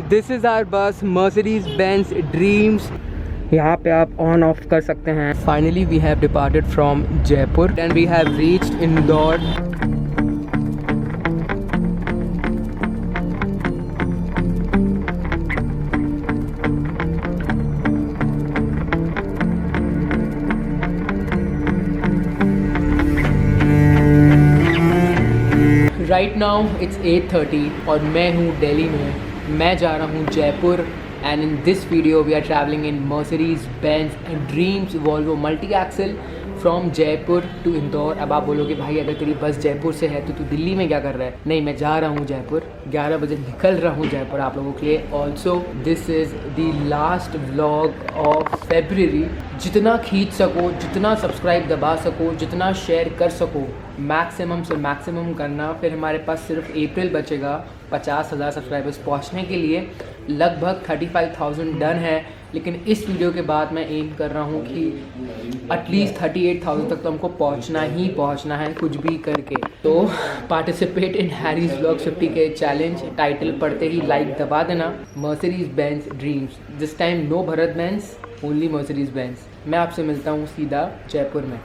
This is our bus Mercedes Benz Dreams. यहाँ पे आप ऑन ऑफ कर सकते हैं। Finally we have departed from Jaipur and we have reached Indore. Right now it's 8:30 और मैं हूँ दिल्ली में। मैं जा रहा हूँ Jaipur and in this video we are travelling in Mercedes Benz Dreams Volvo multi axle from Jaipur to Indore. अब आप बोलोगे भाई अगर तेरी बस जयपुर से है तो तू दिल्ली में क्या कर रहा है? नहीं, मैं जा रहा हूँ जयपुर। 11 बजे निकल रहा हूँ जयपुर आप लोगों के लिए। Also this is the last vlog of February. जितना खींच सको, जितना सब्सक्राइब दबा सको, जितना शेयर कर सको, मैक्सिमम से मैक्सिमम करना। फिर हमारे पास सिर्फ अप्रैल बचेगा 50,000 सब्सक्राइबर्स पहुंचने के लिए। लगभग 35,000 डन है, लेकिन इस वीडियो के बाद मैं एम कर रहा हूं कि एटलीस्ट 38,000 तक तो हमको पहुंचना ही पहुंचना है कुछ भी करके। तो पार्टिसिपेट इन हैरीज व्लॉग 50 के चैलेंज। टाइटल पढ़ते ही लाइक दबा देना। Mercedes Benz Dreams, this time no Bharat Benz, only Mercedes Benz. मैं आपसे मिलता हूँ सीधा जयपुर में।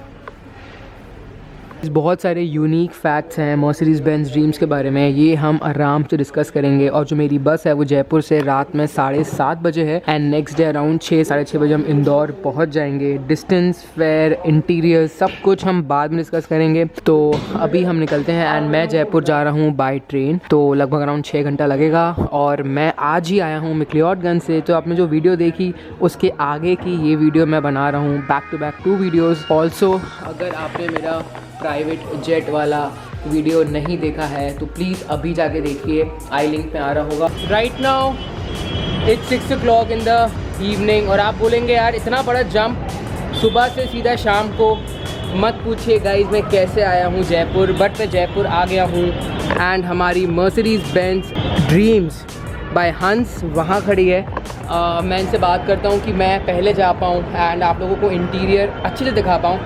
बहुत सारे यूनिक फैक्ट्स हैं मर्सिडीज बेंज ड्रीम्स के बारे में, ये हम आराम से डिस्कस करेंगे। और जो मेरी बस है वो जयपुर से रात में 7:30 बजे है एंड नेक्स्ट डे अराउंड 6-6:30 बजे हम इंदौर पहुंच जाएंगे। डिस्टेंस, फेयर, इंटीरियर सब कुछ हम बाद में डिस्कस करेंगे। तो अभी हम निकलते हैं एंड मैं जयपुर जा रहा हूँ बाई ट्रेन, तो लगभग अराउंड 6 घंटा लगेगा। और मैं आज ही आया हूँ मैक्लियोडगंज से, तो आपने जो वीडियो देखी उसके आगे की ये वीडियो मैं बना रहा हूँ, back to back 2 videos. Also अगर आपने मेरा प्राइवेट जेट वाला वीडियो नहीं देखा है तो प्लीज़ अभी जाके देखिए, आई लिंक पे आ रहा होगा। Right now it's 6 o'clock in the evening. और आप बोलेंगे यार इतना बड़ा जंप सुबह से सीधा शाम को, मत पूछिए गाइज मैं कैसे आया हूँ जयपुर, बट मैं जयपुर आ गया हूँ। एंड हमारी मर्सिडीज बेंज ड्रीम्स बाय हंस वहाँ खड़ी है। मैं इनसे बात करता हूँ कि मैं पहले जा पाऊँ एंड आप लोगों को इंटीरियर अच्छे से दिखा पाऊँ।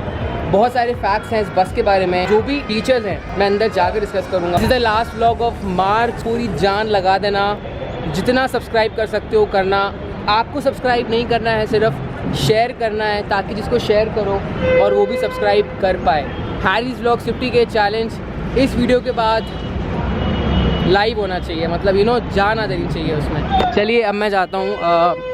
बहुत सारे फैक्ट्स हैं इस बस के बारे में, जो भी फीचर्स हैं मैं अंदर जाकर डिस्कस करूंगा। This is the last vlog of March. पूरी जान लगा देना, जितना सब्सक्राइब कर सकते हो करना। आपको सब्सक्राइब नहीं करना है, सिर्फ शेयर करना है, ताकि जिसको शेयर करो और वो भी सब्सक्राइब कर पाए। हैरीज व्लॉग 50 के चैलेंज इस वीडियो के बाद लाइव होना चाहिए, मतलब जान आ देनी चाहिए उसमें। चलिए अब मैं जाता हूँ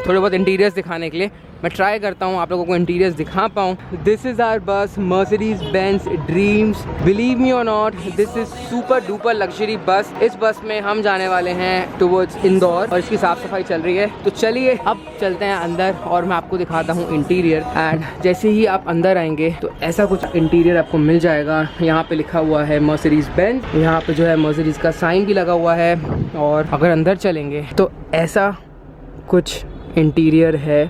थोड़े बहुत इंटीरियर्स दिखाने के लिए। मैं ट्राई करता हूँ आप लोगों को इंटीरियर्स दिखा पाऊँ। This is our bus Mercedes Benz dreams. Believe me और not, this is super duper luxury bus. इस बस में हम जाने वाले हैं टुवर्ड्स इंदौर और इसकी साफ़ सफाई चल रही है। तो चलिए अब चलते हैं अंदर और मैं आपको दिखाता हूँ इंटीरियर। एंड जैसे ही आप अंदर आएंगे तो ऐसा कुछ इंटीरियर आपको मिल जाएगा। यहाँ पे लिखा हुआ है मर्सिडीज बेंज, यहाँ पे जो है मर्सिडीज का साइन भी लगा हुआ है। और अगर अंदर चलेंगे तो ऐसा कुछ इंटीरियर है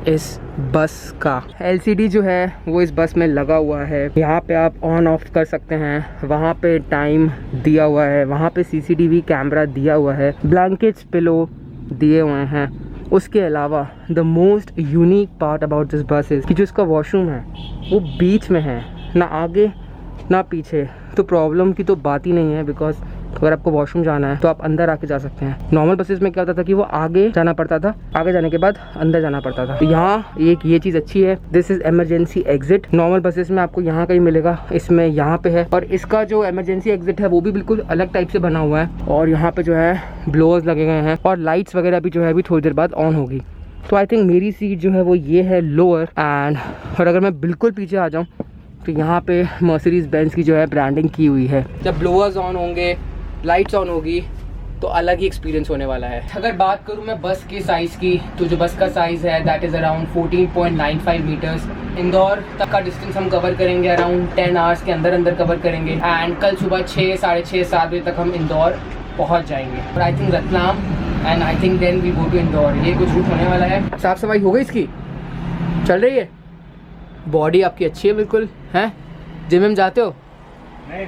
इस बस का। LCD जो है वो इस बस में लगा हुआ है। यहाँ पे आप ऑन ऑफ कर सकते हैं, वहाँ पे टाइम दिया हुआ है, वहाँ पे CCTV कैमरा दिया हुआ है, ब्लैंकेट्स, पिलो दिए हुए हैं। उसके अलावा the most unique part about this बस इज़ कि जो इसका वॉशरूम है वो बीच में है, ना आगे ना पीछे। तो प्रॉब्लम की तो बात ही नहीं है, बिकॉज अगर आपको वॉशरूम जाना है तो आप अंदर आके जा सकते हैं। नॉर्मल बसेस में क्या होता था कि वो आगे जाना पड़ता था, आगे जाने के बाद अंदर जाना पड़ता था। तो यहाँ एक ये चीज़ अच्छी है, this is emergency exit. Normal buses में आपको यहाँ कहीं मिलेगा, इसमें यहाँ पे है। और इसका जो इमरजेंसी एग्जिट है वो भी बिल्कुल अलग टाइप से बना हुआ है। और यहाँ पे जो है ब्लोअर्स लगे गए हैं और लाइट्स वगैरह भी जो है अभी थोड़ी देर बाद ऑन होगी। तो आई थिंक मेरी सीट जो है वो ये है लोअर। एंड और अगर मैं बिल्कुल पीछे आ जाऊँ तो यहाँ पे मर्सिडीज बेंज की जो है ब्रांडिंग की हुई है। जब ब्लोअर्स ऑन होंगे, लाइट्स ऑन होगी, तो अलग ही एक्सपीरियंस होने वाला है। अगर बात करूँ मैं बस के साइज़ की, तो जो बस का साइज़ है that is around 14.95 metres. Indore तक का डिस्टेंस हम कवर करेंगे अराउंड 10 आवर्स के अंदर कवर करेंगे। एंड कल सुबह 6, 6:30, 7 बजे तक हम इंदौर पहुँच जाएंगे। और I think Ratlam and I think then we go to Indore. ये कुछ रूट होने वाला है। साफ़ सफाई हो गई इसकी, चल रही है। बॉडी आपकी अच्छी है बिल्कुल, हैं? जिम में जाते हो? नहीं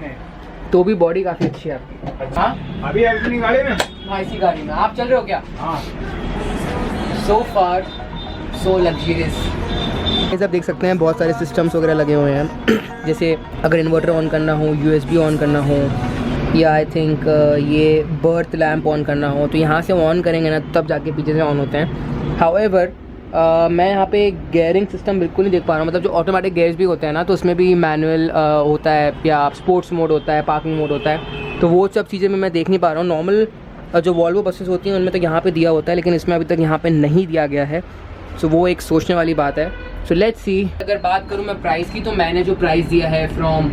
तो भी बॉडी काफ़ी अच्छी है आपकी। अच्छा, अभी अपनी गाड़ी में? हाँ, इसी गाड़ी में आप चल रहे हो क्या? हाँ। सो फार सो लग्जरियस। ये सब देख सकते हैं, बहुत सारे सिस्टम्स वगैरह लगे हुए हैं। जैसे अगर इन्वर्टर ऑन करना हो, USB ऑन करना हो, या आई थिंक ये बर्थ लैम्प ऑन करना हो तो यहाँ से ऑन करेंगे ना तब जाके पीछे से ऑन होते हैं। हाउएवर मैं यहाँ पे गेयरिंग सिस्टम बिल्कुल नहीं देख पा रहा हूँ, मतलब जो ऑटोमेटिक गेयर्स भी होते हैं ना तो उसमें भी मैनुअल होता है या स्पोर्ट्स मोड होता है, पार्किंग मोड होता है, तो वो सब चीज़ें मैं देख नहीं पा रहा हूँ। नॉर्मल जो वॉल्वो बसेस होती हैं उनमें तो यहाँ पे दिया होता है, लेकिन इसमें अभी तक यहाँ पे नहीं दिया गया है, सो वो एक सोचने वाली बात है। So let's see. अगर बात करूँ मैं प्राइस की, तो मैंने जो प्राइस दिया है फ्रॉम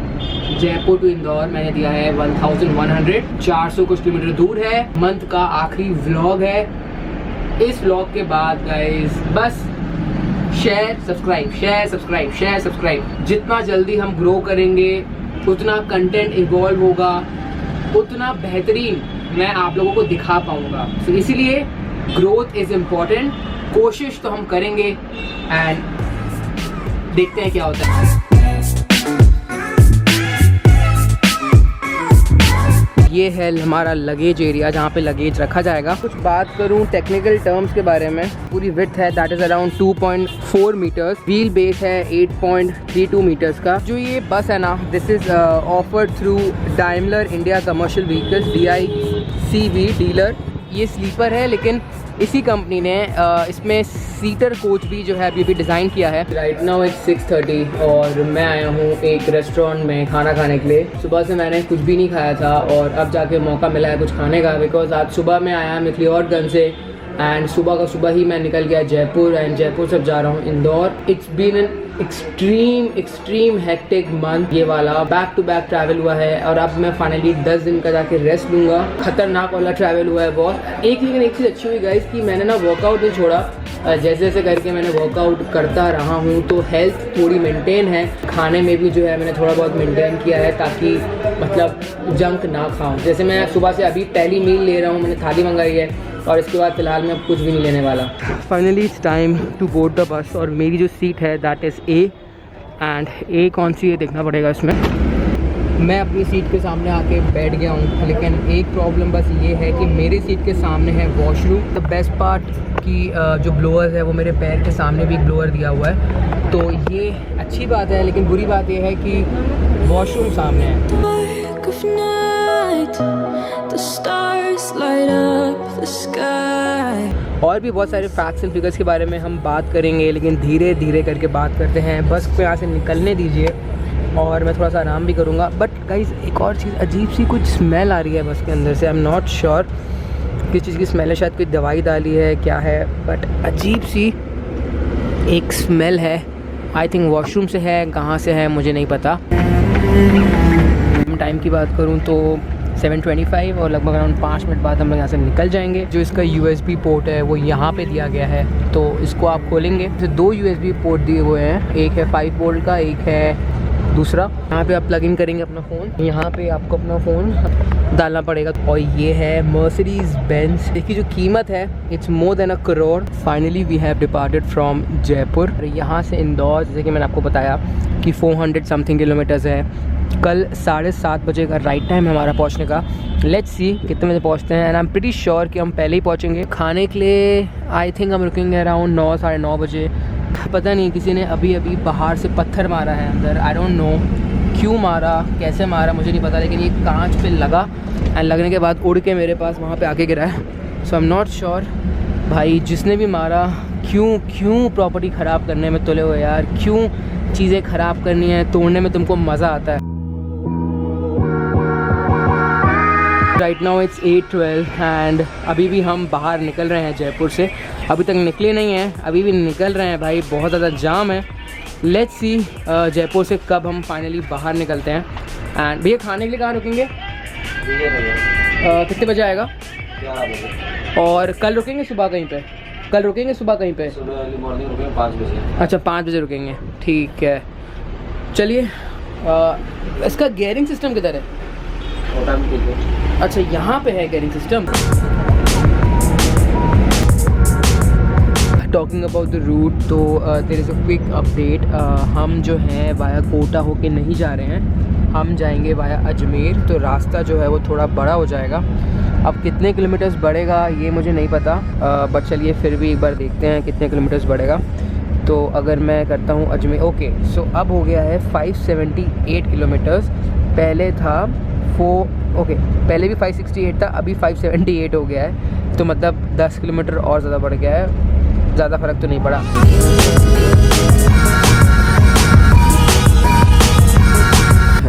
जयपुर टू इंदौर मैंने दिया है 1100, 400 कुछ किलोमीटर दूर है। मंथ का आखिरी व्लॉग है। इस व्लॉग के बाद गाइस बस शेयर सब्सक्राइब। जितना जल्दी हम ग्रो करेंगे उतना कंटेंट इवॉल्व होगा, उतना बेहतरीन मैं आप लोगों को दिखा पाऊंगा। तो इसीलिए ग्रोथ इज इम्पॉर्टेंट। कोशिश तो हम करेंगे एंड देखते हैं क्या होता है। ये है हमारा लगेज एरिया जहाँ पे लगेज रखा जाएगा। कुछ बात करूँ टेक्निकल टर्म्स के बारे में, पूरी विड्थ है that is around 2.4 meters, wheel base है 8.32 मीटर्स का। जो ये बस है ना, this is offered through Daimler India commercial vehicles DICV dealer. ये स्लीपर है, लेकिन इसी कंपनी ने इसमें सीटर कोच भी जो है अभी डिज़ाइन किया है। राइट नाउ इट्स 6:30 और मैं आया हूँ एक रेस्टोरेंट में खाना खाने के लिए। सुबह से मैंने कुछ भी नहीं खाया था और अब जाके मौका मिला है कुछ खाने का, बिकॉज आज सुबह मैं आया मैक्लियोडगंज से एंड सुबह ही मैं निकल गया जयपुर एंड जयपुर से जा रहा हूँ Indore. It's been an extreme hectic month ये वाला, बैक टू बैक ट्रैवल हुआ है और अब मैं फाइनली 10 दिन का जाके रेस्ट लूँगा। खतरनाक वाला ट्रैवल हुआ है बहुत। लेकिन एक चीज़ अच्छी हुई गाइस कि मैंने ना वर्कआउट नहीं छोड़ा, जैसे जैसे करके मैंने वर्कआउट करता रहा हूँ तो हेल्थ थोड़ी मेंटेन है। खाने में भी जो है मैंने थोड़ा बहुत मेंटेन किया है ताकि मतलब जंक ना खाऊं। जैसे मैं सुबह से अभी पहली मील ले रहा हूँ, मैंने थाली मंगाई है और इसके बाद फ़िलहाल मैं अब कुछ भी नहीं लेने वाला। Finally it's time to board the bus और मेरी जो सीट है that is A and A कौन सी है देखना पड़ेगा इसमें। मैं अपनी सीट के सामने आके बैठ गया हूँ, लेकिन एक प्रॉब्लम बस ये है कि मेरी सीट के सामने है वॉशरूम। द बेस्ट पार्ट कि जो ब्लोअर है वो मेरे पैर के सामने भी एक ब्लोअर दिया हुआ है, तो ये अच्छी बात है। लेकिन बुरी बात ये है कि वॉशरूम सामने है। और भी बहुत सारे फैक्ट्स एंड फिगर्स के बारे में हम बात करेंगे, लेकिन धीरे धीरे करके बात करते हैं। बस को यहाँ से निकलने दीजिए और मैं थोड़ा सा आराम भी करूँगा। बट गाइस एक और चीज़, अजीब सी कुछ स्मेल आ रही है बस के अंदर से। आई एम नॉट श्योर किस चीज़ की स्मेल है, शायद कोई दवाई डाली है क्या है, बट अजीब सी एक स्मेल है। आई थिंक वॉशरूम से है, कहाँ से है मुझे नहीं पता। टाइम की बात करूँ तो 7:25 और लगभग अराउंड 5 मिनट बाद हम लोग यहाँ से निकल जाएंगे। जो इसका USB पोर्ट है वो यहाँ पे दिया गया है, तो इसको आप खोलेंगे तो 2 USB पोर्ट दिए हुए हैं, एक है 5 वोल्ट का, एक है दूसरा। यहाँ पे आप प्लग इन करेंगे अपना फ़ोन, यहाँ पे आपको अपना फ़ोन डालना पड़ेगा। और ये है मर्सिडीज़ बेंज, इसकी जो कीमत है it's more than 1 crore. Finally we have departed from Jaipur. यहाँ से इंदौर जैसे कि मैंने आपको बताया कि 400 समथिंग किलोमीटर्स है। कल 7:30 बजे का राइट टाइम है हमारा पहुंचने का। लेट्स सी कितने बजे पहुंचते हैं and I am pretty sure कि हम पहले ही पहुंचेंगे। खाने के लिए आई थिंक हम रुकेंगे अराउंड 9 साढ़े 9 बजे। पता नहीं किसी ने अभी बाहर से पत्थर मारा है अंदर, आई डोंट नो क्यों मारा, कैसे मारा मुझे नहीं पता, लेकिन ये कांच पे लगा एंड लगने के बाद उड़ के मेरे पास वहाँ पे आके गिरा है। सो आई एम नॉट श्योर भाई जिसने भी मारा क्यों प्रॉपर्टी ख़राब करने में तुले हो यार, क्यों चीज़ें ख़राब करनी है, तोड़ने में तुमको मज़ा आता है। राइट नाउ इट्स 8:12 एंड अभी भी हम बाहर निकल रहे हैं जयपुर से। अभी तक निकले नहीं हैं, अभी भी निकल रहे हैं भाई, बहुत ज़्यादा जाम है। लेट्स सी जयपुर से कब हम फाइनली बाहर निकलते हैं। एंड भैया खाने के लिए कहाँ रुकेंगे? कितने बजे आएगा? 11 बजे। और कल रुकेंगे सुबह कहीं पे? कल रुकेंगे सुबह कहीं पे? सुबह अर्ली मॉर्निंग रुकेंगे 5 बजे। अच्छा 5 बजे रुकेंगे, ठीक है। चलिए इसका गियरिंग सिस्टम किधर है? अच्छा यहाँ पे है gearing system. Talking about the route, तो there is a quick update. हम जो हैं वाया कोटा होके नहीं जा रहे हैं, हम जाएंगे वाया अजमेर। तो रास्ता जो है वो थोड़ा बड़ा हो जाएगा। अब कितने किलोमीटर्स बढ़ेगा ये मुझे नहीं पता, बट चलिए फिर भी एक बार देखते हैं कितने किलोमीटर्स बढ़ेगा। तो अगर मैं करता हूँ अजमेर, ओके सो अब हो गया है 578 किलोमीटर्स, पहले था ओके पहले भी 568 था, अभी 578 हो गया है, तो मतलब 10 किलोमीटर और ज़्यादा बढ़ गया है, ज़्यादा फ़र्क तो नहीं पड़ा।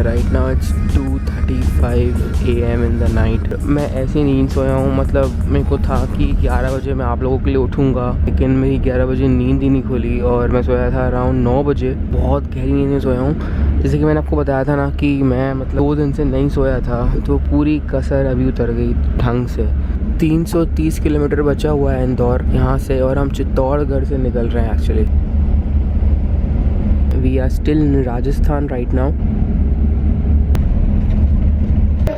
Right now it's 2:35 AM in the night. मैं ऐसी नींद सोया हूँ, मतलब मेरे को था कि 11 बजे मैं आप लोगों के लिए उठूँगा, लेकिन मेरी 11 बजे नींद ही नहीं खुली और मैं सोया था अराउंड 9 बजे। बहुत गहरी नींद में सोया हूँ। जैसे कि मैंने आपको बताया था ना कि मैं मतलब 2 दिन से नहीं सोया था, तो पूरी कसर अभी उतर गई ढंग से। 330 किलोमीटर बचा हुआ है इंदौर यहाँ से, और हम चित्तौड़गढ़ से निकल रहे हैं actually. We are still in Rajasthan right now.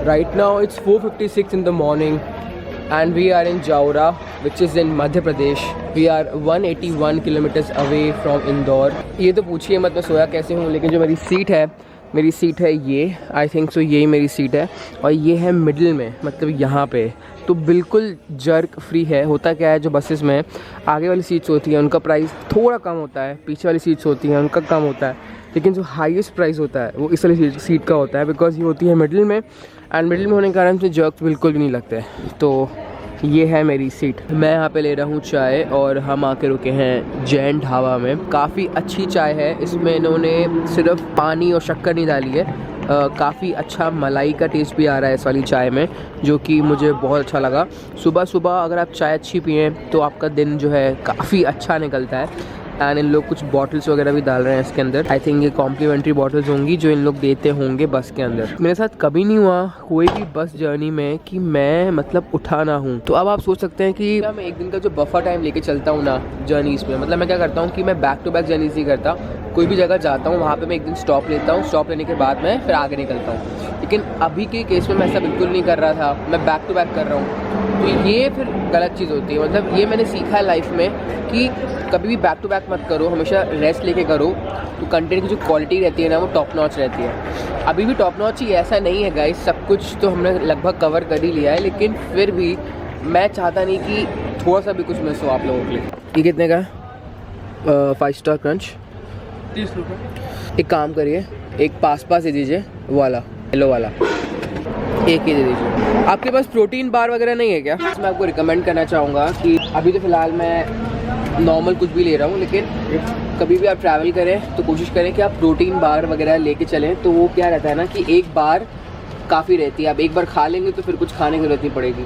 Right now it's 4:56 in the morning and we are in Jaora, which is in Madhya Pradesh. We are 181 kilometers away from Indore. ये तो पूछिए मत मैं सोया कैसे हूँ, लेकिन जो मेरी सीट है ये, आई थिंक सो यही मेरी सीट है, और ये है मिडिल में, मतलब यहाँ पे, तो बिल्कुल जर्क फ्री है। होता क्या है, जो बसेस में आगे वाली सीट्स होती हैं उनका प्राइस थोड़ा कम होता है, पीछे वाली सीट्स होती हैं उनका कम होता है, लेकिन जो हाईएस्ट प्राइस होता है वो इस वाली सीट का होता है, बिकॉज ये होती है मिडिल में, एंड मिडिल में होने के कारण से जर्क बिल्कुल भी नहीं लगते। तो ये है मेरी सीट। मैं यहाँ पे ले रहा हूँ चाय, और हम आके रुके हैं जैन ढाबा में। काफ़ी अच्छी चाय है, इसमें इन्होंने सिर्फ पानी और शक्कर नहीं डाली है। काफ़ी अच्छा मलाई का टेस्ट भी आ रहा है इस वाली चाय में, जो कि मुझे बहुत अच्छा लगा। सुबह सुबह अगर आप चाय अच्छी पिएँ तो आपका दिन जो है काफ़ी अच्छा निकलता है। एंड इन लोग कुछ बॉटल्स वगैरह भी डाल रहे हैं इसके अंदर। आई थिंक ये कॉम्प्लीमेंट्री बॉटल्स होंगी जो इन लोग देते होंगे बस के अंदर। मेरे साथ कभी नहीं हुआ कोई भी बस जर्नी में कि मैं मतलब उठा ना हूँ। तो अब आप सोच सकते हैं कि मैं एक दिन का जो बफर टाइम लेके चलता हूँ ना जर्नीज़ में, मतलब मैं क्या करता हूँ कि मैं बैक टू बैक जर्नीज़ नहीं करता। कोई भी जगह जाता हूँ वहाँ पे मैं एक दिन स्टॉप लेता हूँ, स्टॉप लेने के बाद मैं फिर आगे निकलता हूँ। लेकिन अभी के केस में मैं ऐसा बिल्कुल नहीं कर रहा था, मैं बैक टू बैक कर रहा हूँ। तो ये फिर गलत चीज़ होती है। मतलब ये मैंने सीखा है लाइफ में कि कभी भी बैक टू बैक मत करो, हमेशा रेस्ट लेके करो, तो कंटेंट की जो क्वालिटी रहती है ना वो टॉप नॉच रहती है। अभी भी टॉप नॉच ही, ऐसा नहीं है गाइस, सब कुछ तो हमने लगभग कवर कर ही लिया है, लेकिन फिर भी मैं चाहता नहीं कि थोड़ा सा भी कुछ मिस हो आप लोगों के लिए। ये कितने का है? 5 स्टार क्रंच 30 रुपये। एक काम करिए, एक पास दे दीजिए, वो वाला येलो वाला एक ही दे दीजिए। आपके पास प्रोटीन बार वगैरह नहीं है क्या? मैं आपको रिकमेंड करना चाहूँगा कि अभी तो फ़िलहाल मैं नॉर्मल कुछ भी ले रहा हूँ, लेकिन कभी भी आप ट्रैवल करें तो कोशिश करें कि आप प्रोटीन बार वगैरह लेके चलें। तो वो क्या रहता है ना कि एक बार काफ़ी रहती है, आप एक बार खा लेंगे तो फिर कुछ खाने की ज़रूरत नहीं पड़ेगी।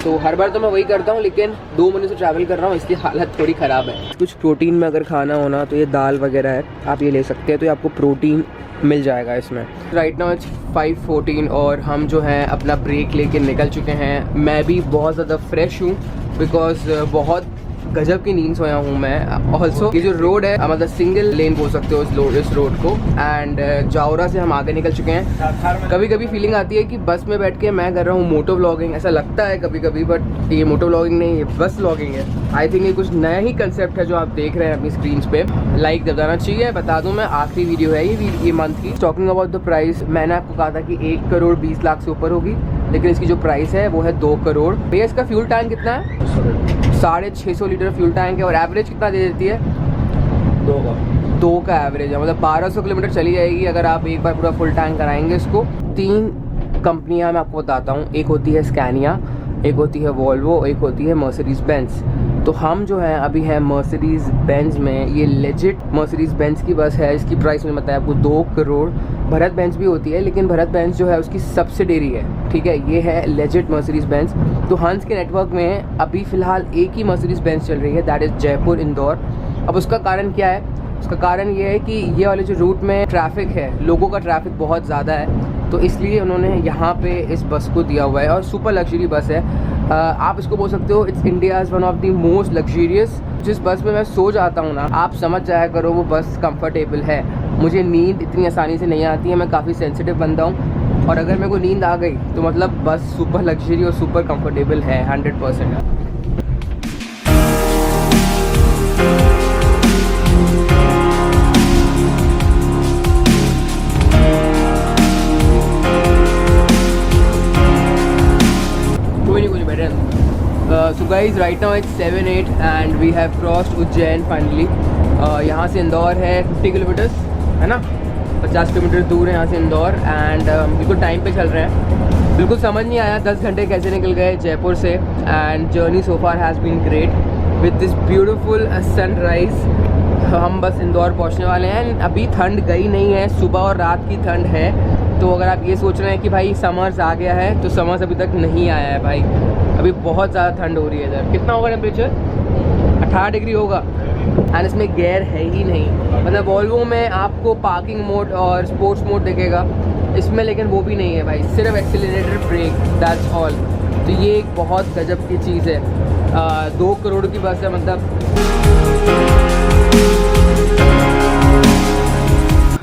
तो हर बार तो मैं वही करता हूँ, लेकिन 2 महीने से ट्रैवल कर रहा हूँ इसलिए हालत थोड़ी ख़राब है। कुछ प्रोटीन में अगर खाना होना तो ये दाल वगैरह है, आप ये ले सकते हैं, तो ये आपको प्रोटीन मिल जाएगा इसमें। राइट नाउ इट्स 5:14 और हम जो है अपना ब्रेक लेके निकल चुके हैं। मैं भी बहुत ज़्यादा फ्रेश हूँ बिकॉज बहुत गजब की नींद सोया हूँ मैं। ऑल्सो ये जो रोड है मतलब सिंगल लेन बोल सकते हो इस रोड को, एंड जावरा से हम आगे निकल चुके हैं। कभी कभी फीलिंग आती है कि बस में बैठ के मैं कर रहा हूँ मोटो व्लॉगिंग, ऐसा लगता है कभी कभी, बट ये मोटो व्लॉगिंग नहीं, ये बस व्लॉगिंग है। आई थिंक ये कुछ नया ही कंसेप्ट है जो आप देख रहे हैं अपनी स्क्रीन पे। लाइक दबाना चाहिए। बता दूं मैं, आखिरी वीडियो है ये मंथ की। टॉकिंग अबाउट द प्राइस, मैंने आपको कहा था कि 1 करोड़ 20 लाख से ऊपर होगी, लेकिन इसकी जो प्राइस है वो है 2 करोड़। भैया इसका फ्यूल टैंक कितना है? 650 लीटर फ्यूल टैंक है। और एवरेज कितना दे देती है? 2 का एवरेज है, मतलब 1200 किलोमीटर चली जाएगी अगर आप एक बार पूरा फुल टैंक कराएंगे इसको। 3 कंपनियां मैं आपको बताता हूँ, एक होती है स्कैनिया, एक होती है वॉल्वो, एक होती है मर्सिडीज़ बेंज। तो हम जो है अभी हैं मर्सिडीज़ बेंज में। ये लेजिट मर्सिडीज़ बेंज की बस है, इसकी प्राइस मैंने बताया आपको 2 करोड़। भरत बेंज भी होती है, लेकिन भरत बेंज जो है उसकी सब्सिडरी है, ठीक है। ये है लेजिट मर्सिडीज़ बेंज। तो हंस के नेटवर्क में अभी फ़िलहाल एक ही मर्सिडीज़ बेंज चल रही है, दैट इज़ जयपुर इंदौर। अब उसका कारण क्या है? उसका कारण ये है कि ये वाले जो रूट में ट्रैफिक है, लोगों का ट्रैफिक बहुत ज़्यादा है, तो इसलिए उन्होंने यहाँ पे इस बस को दिया हुआ है। और सुपर लग्जरी बस है, आप इसको बोल सकते हो it's India's one of the most luxurious. जिस बस में मैं सो जाता हूँ ना, आप समझ जाया करो वो बस कंफर्टेबल है। मुझे नींद इतनी आसानी से नहीं आती है, मैं काफ़ी सेंसिटिव बंदा हूँ, और अगर मेरे को नींद आ गई तो मतलब बस सुपर लग्जरी और सुपर कंफर्टेबल है 100%। So guys, right now it's 7:08 and we have crossed Ujjain finally। यहाँ से इंदौर है 50 किलोमीटर्स, है ना? 50 किलोमीटर दूर है यहाँ से इंदौर एंड बिल्कुल टाइम पे चल रहे हैं। बिल्कुल समझ नहीं आया 10 घंटे कैसे निकल गए जयपुर से and journey so far has been great with this beautiful sunrise. हम बस इंदौर पहुँचने वाले हैं। अभी ठंड गई नहीं है, सुबह और रात की ठंड है। तो अगर आप ये सोच रहे हैं कि भाई समर्स आ गया है, तो समर्स अभी तक नहीं आया है भाई। अभी बहुत ज़्यादा ठंड हो रही है इधर। कितना होगा टेम्परेचर? 18 डिग्री होगा एंड इसमें गेयर है ही नहीं। मतलब वॉल्वो में आपको पार्किंग मोड और स्पोर्ट्स मोड दिखेगा, इसमें लेकिन वो भी नहीं है भाई, सिर्फ एक्सीलरेटर ब्रेक, दैट्स ऑल। तो ये एक बहुत गजब की चीज़ है। 2 करोड़ की बस है, मतलब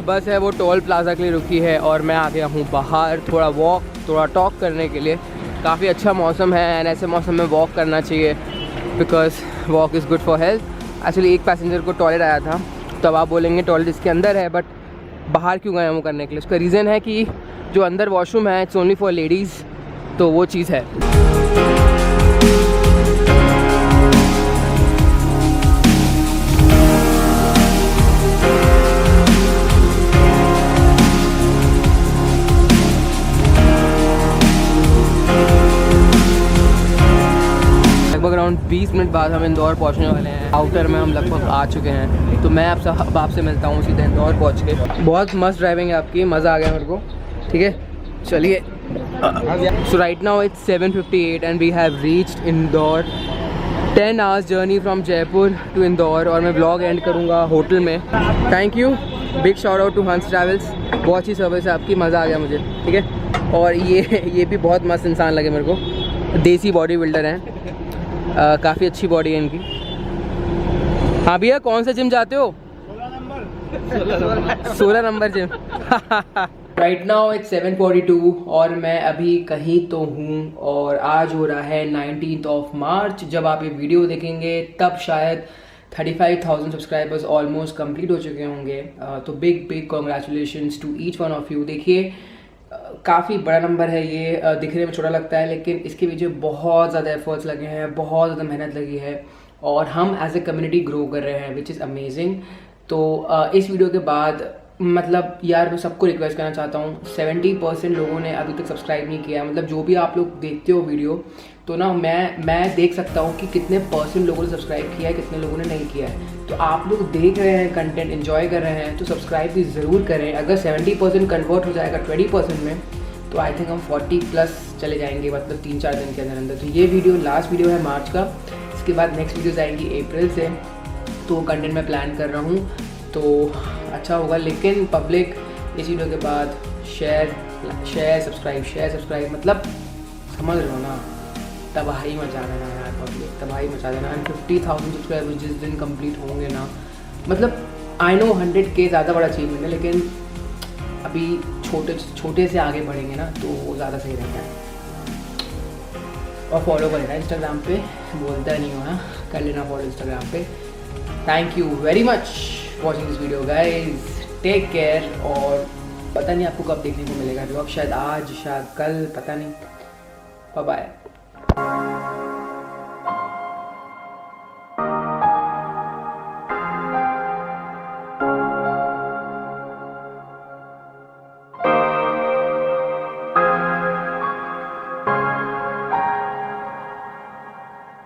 बस है वो टोल प्लाजा के लिए रुकी है और मैं आ गया हूँ बाहर थोड़ा वॉक, थोड़ा टॉक करने के लिए। काफ़ी अच्छा मौसम है एंड ऐसे मौसम में वॉक करना चाहिए because walk is good for health. Actually एक पैसेंजर को टॉयलेट आया था, तो अब आप बोलेंगे टॉयलेट इसके अंदर है, बट बाहर क्यों गए हम करने के लिए? उसका रीज़न है कि जो अंदर वॉशरूम है इट्स ओनली फॉर लेडीज़, तो वो चीज़ है। लगभग अराउंड 20 मिनट बाद हम इंदौर पहुंचने वाले हैं। आउटर में हम लगभग आ चुके हैं, तो मैं आपसे मिलता हूँ सीधे इंदौर पहुंच के। बहुत मस्त ड्राइविंग है आपकी, मज़ा आ गया मेरे को। ठीक है, चलिए। So right now it's 7:58 and we have reached Indore. 10 hours journey from Jaipur to Indore और मैं ब्लॉग एंड करूँगा होटल में। Thank you, big shout out to Hans travels. बहुत अच्छी सर्विस है आपकी, मज़ा आ गया मुझे। ठीक है, और ये भी बहुत मस्त इंसान लगे मेरे को। देसी बॉडी बिल्डर हैं, काफ़ी अच्छी बॉडी है इनकी। हाँ भैया, कौन सा जिम जाते हो? 16 number gym. Right now it's 7:42 और मैं अभी कहीं तो हूँ और आज हो रहा है 19 मार्च। जब आप ये वीडियो देखेंगे तब शायद 35,000 सब्सक्राइबर्स ऑलमोस्ट कंप्लीट हो चुके होंगे। तो big congratulations to each one of you. देखिए, काफ़ी बड़ा नंबर है ये, दिखने में छोटा लगता है लेकिन इसके पीछे बहुत ज़्यादा एफर्ट्स लगे हैं, बहुत ज़्यादा मेहनत लगी है और हम एज ए कम्युनिटी ग्रो कर रहे हैं, विच इज़ अमेजिंग। तो इस वीडियो के बाद मतलब यार मैं सबको रिक्वेस्ट करना चाहता हूँ, 70% लोगों ने अभी तक सब्सक्राइब नहीं किया। मतलब जो भी आप लोग देखते हो वीडियो, तो ना मैं देख सकता हूँ कि कितने परसेंट लोगों ने सब्सक्राइब किया है, कितने लोगों ने नहीं किया है। तो आप लोग देख रहे हैं कंटेंट, एंजॉय कर रहे हैं, तो सब्सक्राइब भी ज़रूर करें। अगर 70% कन्वर्ट हो जाएगा 20% में, तो आई थिंक हम 40+ चले जाएंगे, मतलब 3-4 दिन के अंदर अंदर। तो ये वीडियो लास्ट वीडियो है मार्च का, इसके बाद नेक्स्ट वीडियोज़ आएंगी अप्रैल से। तो कंटेंट मैं प्लान कर रहा हूँ, तो अच्छा होगा। लेकिन पब्लिक इस वीडियो के बाद शेयर सब्सक्राइब मतलब समझ रहे हो ना, तबाही मचा देना यार पब्लिक, तबाही मचा देना। एंड 50,000 सब्सक्राइबर जिस दिन कंप्लीट होंगे ना, मतलब आई नो 100K ज़्यादा बड़ा अचीवमेंट है, लेकिन अभी छोटे से आगे बढ़ेंगे ना, तो वो ज़्यादा सही रहता है। और फॉलो कर लेना इंस्टाग्राम पे, बोलता नहीं हो ना, कर लेना फॉलो इंस्टाग्राम पे। Thank you very much watching this video guys, take care. और पता नहीं आपको कब देखने को मिलेगा ब्लॉग, शायद आज, शायद कल, पता नहीं। Bye bye.